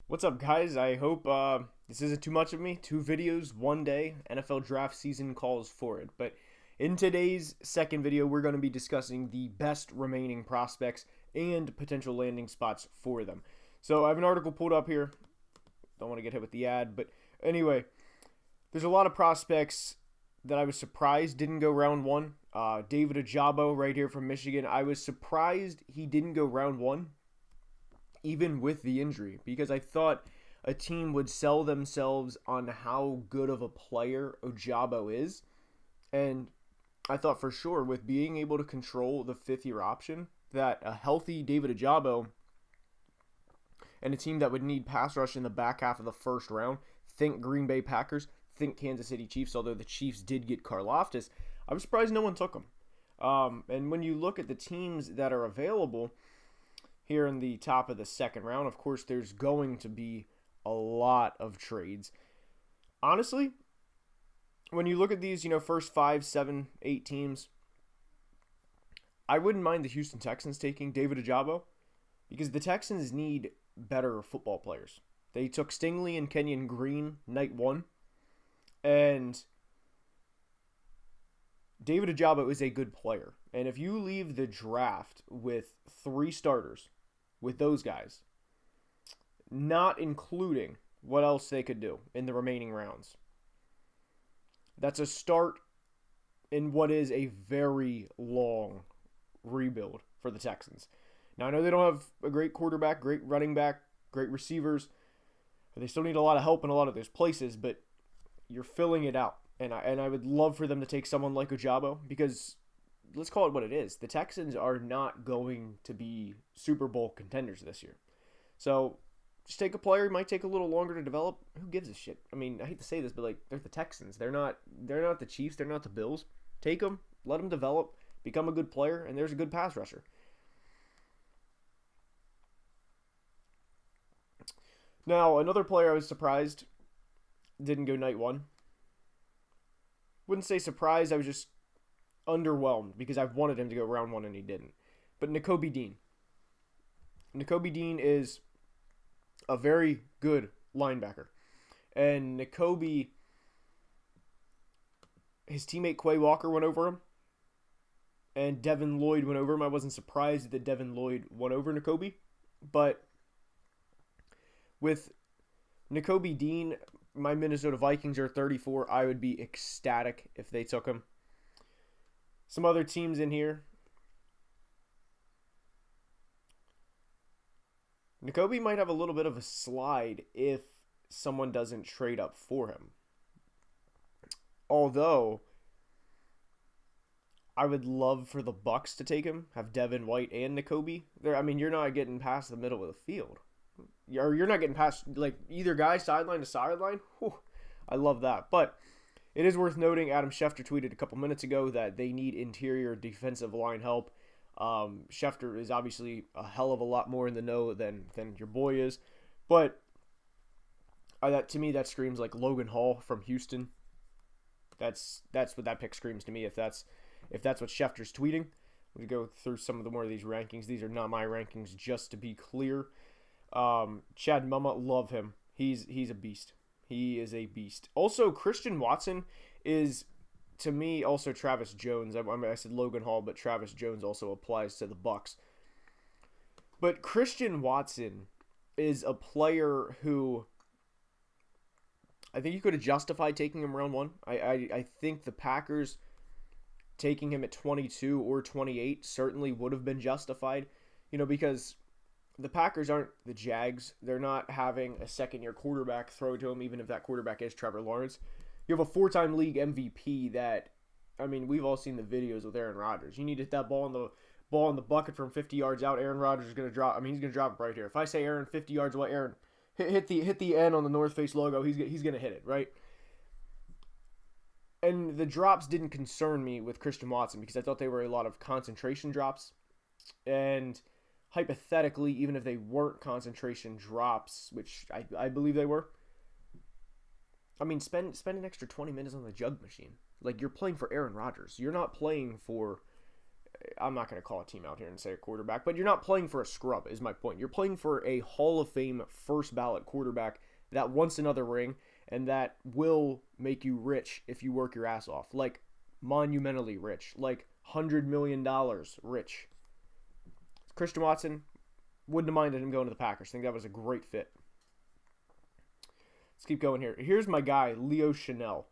What's up, guys? I hope this isn't too much of me. 2 videos, one day. NFL draft season calls for it. But in today's second video, we're going to be discussing the best remaining prospects and potential landing spots for them. So I have an article pulled up here. Don't want to get hit with the ad, but anyway, there's a lot of prospects that I was surprised didn't go round one. David Ojabo right here from Michigan. I was surprised he didn't go round one, even with the injury, because I thought a team would sell themselves on how good of a player Ojabo is. And I thought for sure with being able to control the fifth-year option that a healthy David Ojabo and a team that would need pass rush in the back half of the first round, think Green Bay Packers, think Kansas City Chiefs, although the Chiefs did get Karlaftis, I was surprised no one took him. And when you look at the teams that are available here in the top of the second round, of course, there's going to be a lot of trades. Honestly, when you look at these, first 5, 7, 8 teams, I wouldn't mind the Houston Texans taking David Ojabo because the Texans need better football players. They took Stingley and Kenyon Green night one, and David Ojabo is a good player. And if you leave the draft with 3 starters, with those guys, not including what else they could do in the remaining rounds, that's a start in what is a very long rebuild for the Texans. Now, I know they don't have a great quarterback, great running back, great receivers. They still need a lot of help in a lot of those places, but you're filling it out. And I would love for them to take someone like Ojabo because let's call it what it is. The Texans are not going to be Super Bowl contenders this year. So just take a player. It might take a little longer to develop. Who gives a shit? I mean, I hate to say this, but they're the Texans. They're not the Chiefs. They're not the Bills. Take them, let them develop, become a good player, and there's a good pass rusher. Now, another player I was surprised didn't go night one. Wouldn't say surprised. I was just underwhelmed because I've wanted him to go round one and he didn't. But Nakobe Dean. Nakobe Dean is a very good linebacker. And Nakobe, his teammate Quay Walker went over him. And Devin Lloyd went over him. I wasn't surprised that Devin Lloyd went over Nakobe. But with Nakobe Dean, my Minnesota Vikings are 34. I would be ecstatic if they took him. Some other teams in here. Nakobe might have a little bit of a slide if someone doesn't trade up for him. Although, I would love for the Bucks to take him, have Devin White and Nakobe. You're not getting past the middle of the field. You're not getting past either guy sideline to sideline. Whew, I love that. But it is worth noting, Adam Schefter tweeted a couple minutes ago that they need interior defensive line help. Schefter is obviously a hell of a lot more in the know than your boy is. But to me, that screams like Logan Hall from Houston. That's what that pick screams to me. If that's what Schefter's tweeting. I'm going to go through some of the more of these rankings. These are not my rankings, just to be clear. Chad Mumma, love him. He's a beast. He is a beast. Also, Christian Watson is, to me, also Travis Jones. I said Logan Hall, but Travis Jones also applies to the Bucks. But Christian Watson is a player who I think you could have justified taking him round one. I think the Packers taking him at 22 or 28 certainly would have been justified, because the Packers aren't the Jags. They're not having a second-year quarterback throw to him, even if that quarterback is Trevor Lawrence. You have a 4-time league MVP that, we've all seen the videos with Aaron Rodgers. You need to hit that ball in the bucket from 50 yards out. Aaron Rodgers is going to drop. He's going to drop it right here. If I say Aaron 50 yards away, Aaron, hit the N on the North Face logo. He's going to hit it, right? And the drops didn't concern me with Christian Watson because I thought they were a lot of concentration drops. And hypothetically, even if they weren't concentration drops, which I believe they were, spend an extra 20 minutes on the jug machine. You're playing for Aaron Rodgers. You're not playing for I'm not going to call a team out here and say a quarterback, but you're not playing for a scrub, is my point. You're playing for a Hall of Fame first ballot quarterback that wants another ring and that will make you rich if you work your ass off. Like, monumentally rich. Like, $100 million rich. Christian Watson, wouldn't have minded him going to the Packers. I think that was a great fit. Let's keep going here. Here's my guy, Leo Chenal.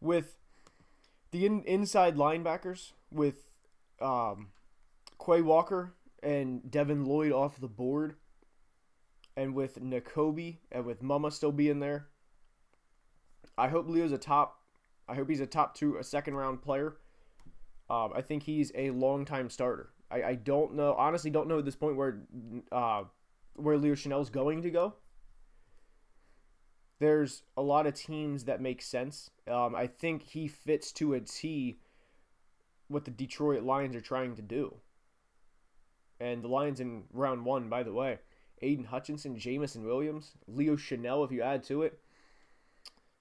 With the inside linebackers, with Quay Walker and Devin Lloyd off the board, and with Nakobe and with Mama still being there, I hope he's a top two, a second round player. I think he's a long-time starter. I don't know, honestly don't know at this point where Leo Chenal's going to go. There's a lot of teams that make sense. I think he fits to a T what the Detroit Lions are trying to do. And the Lions in round 1, by the way, Aiden Hutchinson, Jamison Williams, Leo Chenal, if you add to it,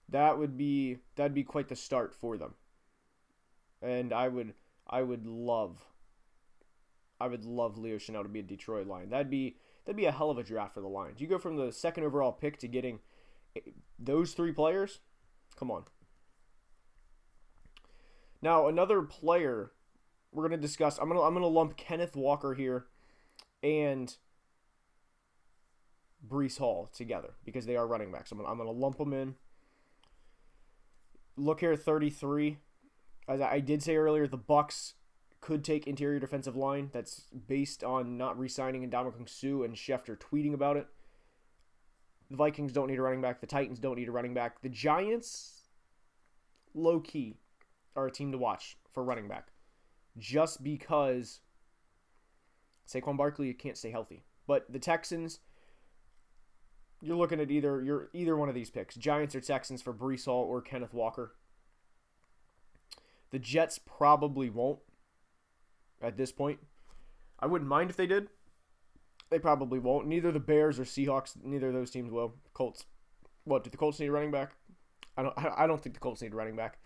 that'd be quite the start for them. And I would love Leo Chenal to be a Detroit Lion. That'd be a hell of a draft for the Lions. You go from the second overall pick to getting those 3 players. Come on. Now, another player we're going to discuss, I'm going to lump Kenneth Walker here and Breece Hall together because they are running backs. I'm going to lump them in. Look here, 33. As I did say earlier, the Bucs could take interior defensive line. That's based on not re-signing Ndamukong Suh and Schefter tweeting about it. The Vikings don't need a running back. The Titans don't need a running back. The Giants, low-key, are a team to watch for running back. Just because Saquon Barkley can't stay healthy. But the Texans, you're looking at either one of these picks. Giants or Texans for Breece Hall or Kenneth Walker. The Jets probably won't at this point. I wouldn't mind if they did. They probably won't. Neither the Bears or Seahawks, neither of those teams will. Colts. What, do the Colts need a running back? I don't think the Colts need a running back.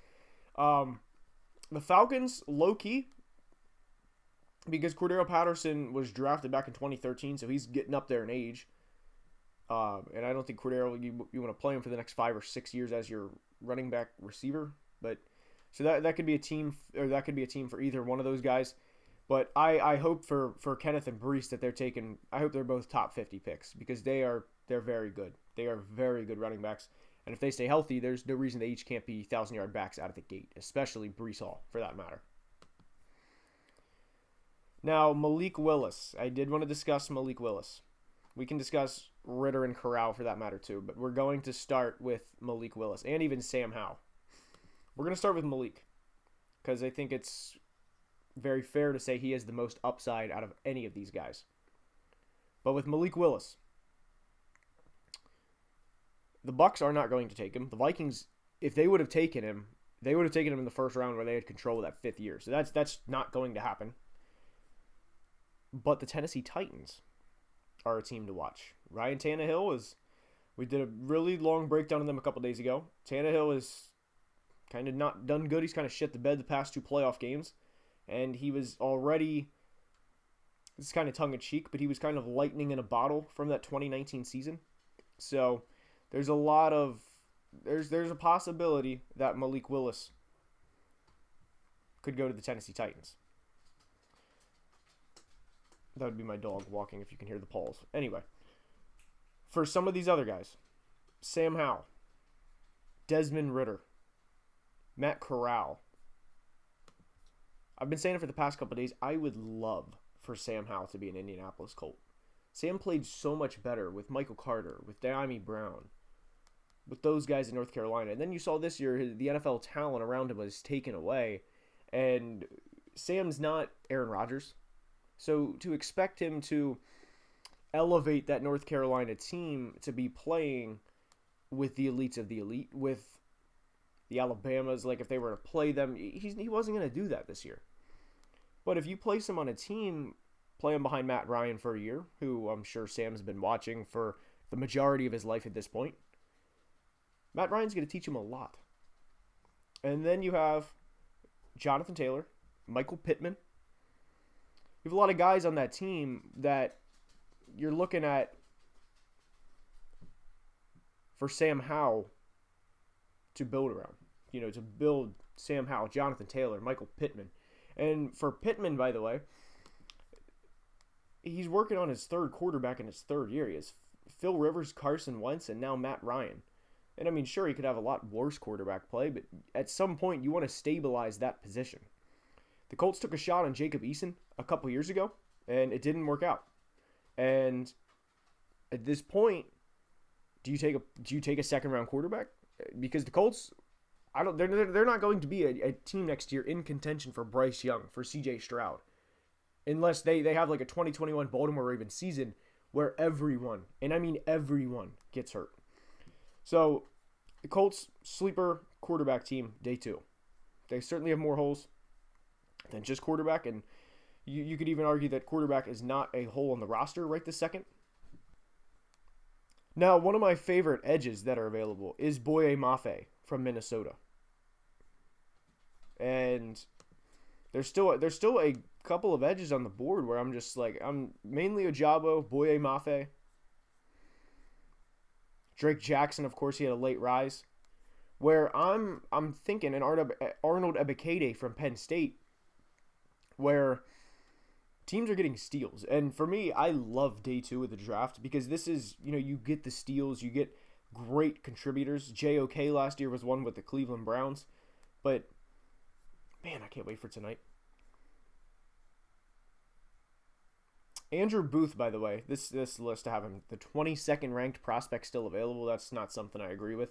The Falcons, low-key, because Cordero Patterson was drafted back in 2013, so he's getting up there in age. And I don't think Cordero, you want to play him for the next 5 or 6 years as your running back receiver. But so that could be a team, or that could be a team for either one of those guys. But I hope for Kenneth and Breece that they're taking, I hope they're both top 50 picks because they're very good. They are very good running backs. And if they stay healthy, there's no reason they each can't be 1,000-yard backs out of the gate, especially Breece Hall, for that matter. Now, Malik Willis. I did want to discuss Malik Willis. We can discuss Ritter and Corral for that matter too, but we're going to start with Malik Willis and even Sam Howell. We're going to start with Malik because I think it's very fair to say he has the most upside out of any of these guys. But with Malik Willis, the Bucs are not going to take him. The Vikings, if they would have taken him, they would have taken him in the first round where they had control of that 5th year. So that's not going to happen. But the Tennessee Titans are a team to watch. Ryan Tannehill we did a really long breakdown of them a couple days ago. Tannehill is kind of not done good. He's kind of shit the bed the past 2 playoff games. And he was already, it's kind of tongue-in-cheek, but he was kind of lightning in a bottle from that 2019 season. So there's a possibility that Malik Willis could go to the Tennessee Titans. That would be my dog walking if you can hear the paws. Anyway, for some of these other guys, Sam Howell, Desmond Ritter, Matt Corral. I've been saying it for the past couple of days. I would love for Sam Howell to be an Indianapolis Colt. Sam played so much better with Michael Carter, with Diami Brown, with those guys in North Carolina. And then you saw this year, the NFL talent around him was taken away. And Sam's not Aaron Rodgers. So to expect him to elevate that North Carolina team to be playing with the elites of the elite, with the Alabamas, like if they were to play them, he wasn't going to do that this year. But if you place him on a team, play him behind Matt Ryan for a year, who I'm sure Sam's been watching for the majority of his life at this point, Matt Ryan's going to teach him a lot. And then you have Jonathan Taylor, Michael Pittman, You have a lot of guys on that team that you're looking at for Sam Howell to build around. To build Sam Howell, Jonathan Taylor, Michael Pittman. And for Pittman, by the way, he's working on his third quarterback in his third year. He has Phil Rivers, Carson Wentz, and now Matt Ryan. And I mean, sure, he could have a lot worse quarterback play, but at some point, you want to stabilize that position. The Colts took a shot on Jacob Eason a couple years ago, and it didn't work out. And at this point, do you take a second round quarterback? Because the Colts, they're not going to be a team next year in contention for Bryce Young, for C.J. Stroud, unless they have like a 2021 Baltimore Ravens season where everyone, and I mean everyone, gets hurt. So the Colts sleeper quarterback team day 2. They certainly have more holes than just quarterback, and you could even argue that quarterback is not a hole on the roster right this second. Now, one of my favorite edges that are available is Boye Mafe from Minnesota. And there's still a couple of edges on the board where I'm just like, I'm mainly Ojabo, Boye Mafe. Drake Jackson, of course, he had a late rise. Where I'm thinking an Arnold Ebiketie from Penn State, where teams are getting steals. And for me, I love day 2 of the draft because this is, you get the steals, you get great contributors. JOK last year was one with the Cleveland Browns. But, man, I can't wait for tonight. Andrew Booth, by the way, this list to have him, the 22nd ranked prospect still available, that's not something I agree with.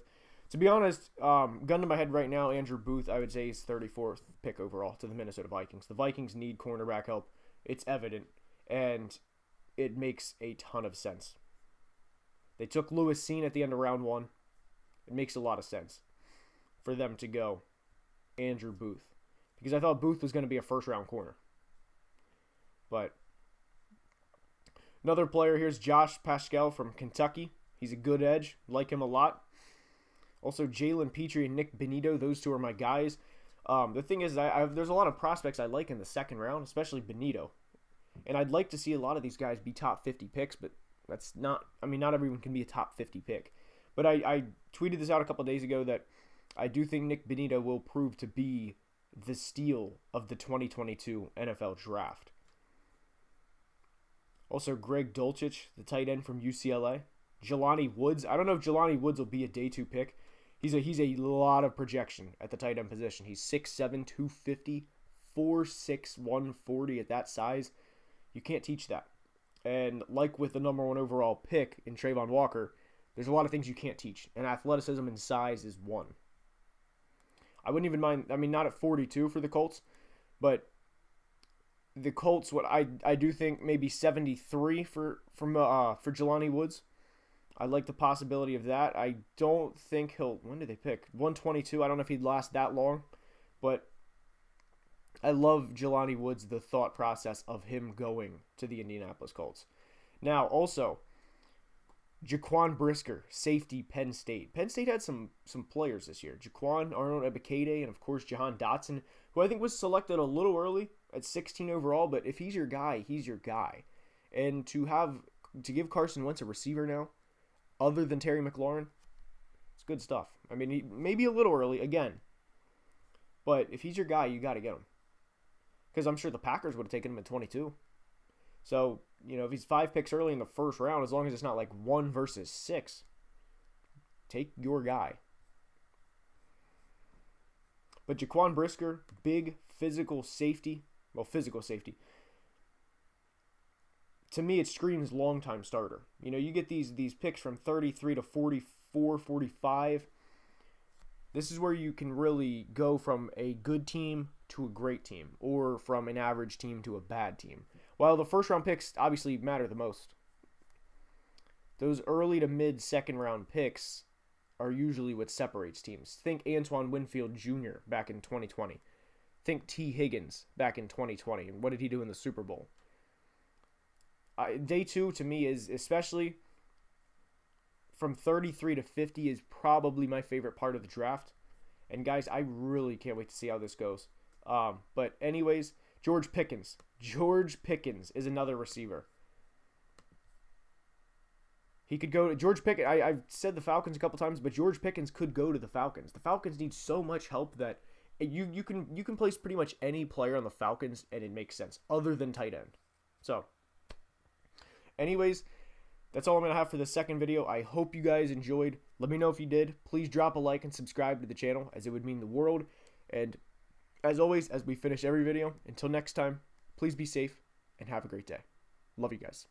To be honest, gun to my head right now, Andrew Booth, I would say he's 34th pick overall to the Minnesota Vikings. The Vikings need cornerback help. It's evident, and it makes a ton of sense. They took Lewis Cine at the end of round 1. It makes a lot of sense for them to go Andrew Booth, because I thought Booth was going to be a first-round corner. But another player here is Josh Paschal from Kentucky. He's a good edge. Like him a lot. Also, Jalen Petrie and Nick Benito. Those two are my guys. The thing is, there's a lot of prospects I like in the second round, especially Benito. And I'd like to see a lot of these guys be top 50 picks, but that's not, not everyone can be a top 50 pick. But I tweeted this out a couple of days ago that I do think Nick Benito will prove to be the steal of the 2022 NFL Draft. Also, Greg Dulcich, the tight end from UCLA. Jelani Woods. I don't know if Jelani Woods will be a day 2 pick. He's a lot of projection at the tight end position. He's 6'7", 250, 4'6", 140 at that size. You can't teach that. And like with the number 1 overall pick in Trayvon Walker, there's a lot of things you can't teach. And athleticism and size is one. I wouldn't even mind, not at 42 for the Colts, but the Colts, what I do think maybe 73 for Jelani Woods. I like the possibility of that. I don't think when did they pick? 122. I don't know if he'd last that long, but I love Jelani Woods, the thought process of him going to the Indianapolis Colts. Now, also, Jaquan Brisker, safety, Penn State. Penn State had some players this year. Jaquan, Arnold Ebiketie, and of course Jahan Dotson, who I think was selected a little early at 16 overall, but if he's your guy, he's your guy. And to give Carson Wentz a receiver now, other than Terry McLaurin, it's good stuff. He may be a little early, again. But if he's your guy, you got to get him. Because I'm sure the Packers would have taken him at 22. So, if he's 5 picks early in the first round, as long as it's not like 1 versus 6, take your guy. But Jaquan Brisker, big physical safety. Well, physical safety. To me, it screams long-time starter. You get these picks from 33 to 44, 45. This is where you can really go from a good team to a great team, or from an average team to a bad team. While the first-round picks obviously matter the most, those early to mid-second round picks are usually what separates teams. Think Antoine Winfield Jr. back in 2020. Think T. Higgins back in 2020. And what did he do in the Super Bowl? Day 2 to me is, especially from 33 to 50, is probably my favorite part of the draft. And guys, I really can't wait to see how this goes. But anyways, George Pickens, George Pickens is another receiver. He could go to George Pickens. I've said the Falcons a couple times, but George Pickens could go to the Falcons. The Falcons need so much help that you can place pretty much any player on the Falcons and it makes sense, other than tight end. So, anyways, that's all I'm going to have for the second video. I hope you guys enjoyed. Let me know if you did. Please drop a like and subscribe to the channel, as it would mean the world. And as always, as we finish every video, until next time, please be safe and have a great day. Love you guys.